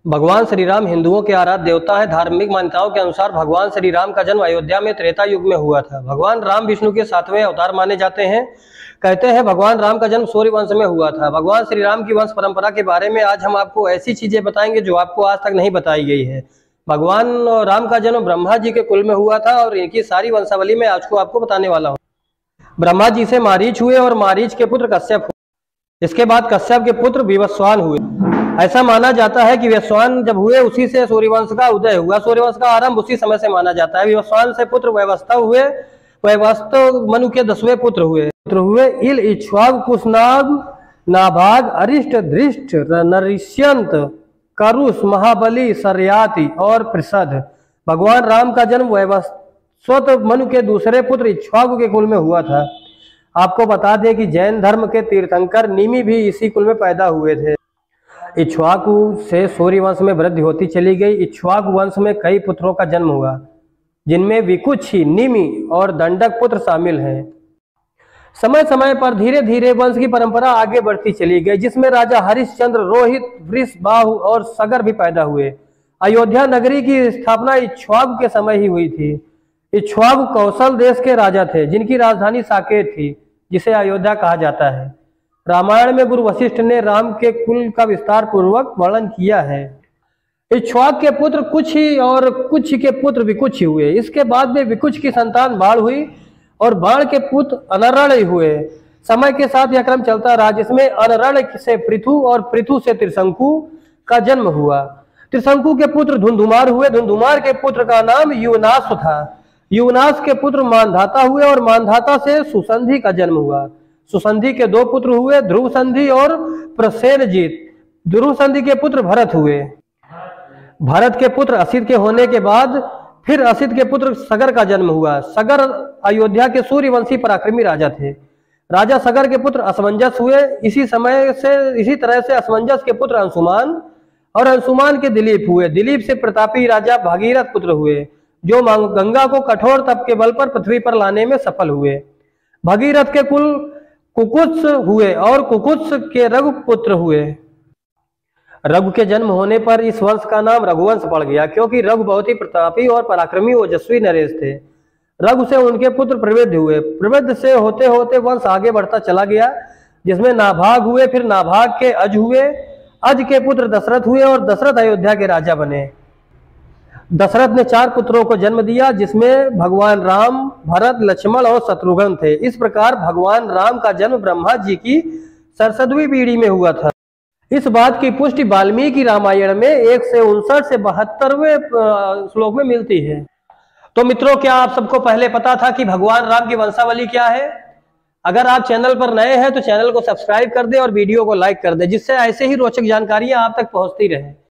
भगवान श्री राम हिंदुओं के आराध्य देवता है। धार्मिक मान्यताओं के अनुसार भगवान श्री राम का जन्म अयोध्या में त्रेता युग में हुआ था। भगवान राम विष्णु के 7वें अवतार माने जाते हैं। कहते हैं भगवान राम का जन्म सूर्य वंश में हुआ था। भगवान श्री राम की वंश परंपरा के बारे में आज हम आपको ऐसी चीजें बताएंगे जो आपको आज तक नहीं बताई गई है। भगवान राम का जन्म ब्रह्मा जी के कुल में हुआ था और इनकी सारी वंशावली में आज को आपको बताने वाला हूँ। ब्रह्मा जी से मारीच हुए और मारीच के पुत्र कश्यप हुए। इसके बाद कश्यप के पुत्र विवस्वान हुए। ऐसा माना जाता है कि विवस्वान जब हुए उसी से सूर्यवंश का उदय हुआ। सूर्यवंश का आरंभ उसी समय से माना जाता है। विवस्वान से पुत्र वैवस्ता हुए। वैवस्ता मनु के 10वें पुत्र हुए इल, इक्ष्वाकु, कुशनाग, नाभाग, अरिष्ट, धृष्ट, नरिष्यंत, करुष, महाबली, सर्याति और पृषद। भगवान राम का जन्म वैवस्वत मनु के दूसरे पुत्र इक्ष्वाकु के कुल में हुआ था। आपको बता दें कि जैन धर्म के तीर्थंकर निमि भी इसी कुल में पैदा हुए थे। इक्ष्वाकु से सूर्य वंश में वृद्धि होती चली गई। इक्ष्वाकु वंश में कई पुत्रों का जन्म हुआ, जिनमें विकुक्षी, निमि और दंडक पुत्र शामिल हैं। समय समय पर धीरे धीरे वंश की परंपरा आगे बढ़ती चली गई, जिसमें राजा हरिश्चंद्र, रोहित, वृषबाहु और सगर भी पैदा हुए। अयोध्या नगरी की स्थापना इक्ष्वाकु के समय ही हुई थी। इक्ष्वाकु कौशल देश के राजा थे, जिनकी राजधानी साकेत थी, जिसे अयोध्या कहा जाता है। रामायण में गुरु वशिष्ठ ने राम के कुल का विस्तार पूर्वक वर्णन किया है। इक्ष्वाकु के पुत्र कुक्षी और कुक्ष के पुत्र विकुक्ष हुए। इसके बाद में विकुक्ष की संतान बाण हुई और बाण के पुत्र अनरण हुए। समय के साथ यह क्रम चलता रहा, जिसमें अनरण से पृथु और पृथु से त्रिशंकु का जन्म हुआ। त्रिशंकु के पुत्र धुंधुमार हुए। धुंधुमार के पुत्र का नाम युवनाश था। युवनाश के पुत्र मानधाता हुए और मानधाता से सुसंधि का जन्म हुआ। सुसंधि के 2 पुत्र हुए, ध्रुव संधि और प्रसेनजीत। ध्रुव संधि के पुत्र भरत हुए। भरत के पुत्र असित के होने के बाद फिर असित के पुत्र सगर का जन्म हुआ। सगर अयोध्या के सूर्यवंशी पराक्रमी राजा थे। राजा सगर के पुत्र असमंजस हुए। इसी तरह से असमंजस के पुत्र अंशुमान और अंशुमान के दिलीप हुए। दिलीप से प्रतापी राजा भागीरथ पुत्र हुए, जो गंगा को कठोर तप के बल पर पृथ्वी पर लाने में सफल हुए। भगीरथ के कुल कुकुत्स हुए और कुकुत्स के रघु पुत्र हुए। रघु के जन्म होने पर इस वंश का नाम रघुवंश पड़ गया, क्योंकि रघु बहुत ही प्रतापी और पराक्रमी ओजस्वी नरेश थे। रघु से उनके पुत्र प्रवृद्ध हुए। प्रवृद्ध से होते होते वंश आगे बढ़ता चला गया, जिसमें नाभाग हुए। फिर नाभाग के अज हुए। अज के पुत्र दशरथ हुए और दशरथ अयोध्या के राजा बने। दशरथ ने 4 पुत्रों को जन्म दिया, जिसमें भगवान राम, भरत, लक्ष्मण और शत्रुघ्न थे। इस प्रकार भगवान राम का जन्म ब्रह्मा जी की 67वीं पीढ़ी में हुआ था। इस बात की पुष्टि वाल्मीकि रामायण में 1 से 59 से 72वें श्लोक में मिलती है। तो मित्रों, क्या आप सबको पहले पता था कि भगवान राम की वंशावली क्या है? अगर आप चैनल पर नए हैं तो चैनल को सब्सक्राइब कर दें और वीडियो को लाइक कर दें, जिससे ऐसे ही रोचक जानकारियां आप तक पहुंचती रहे।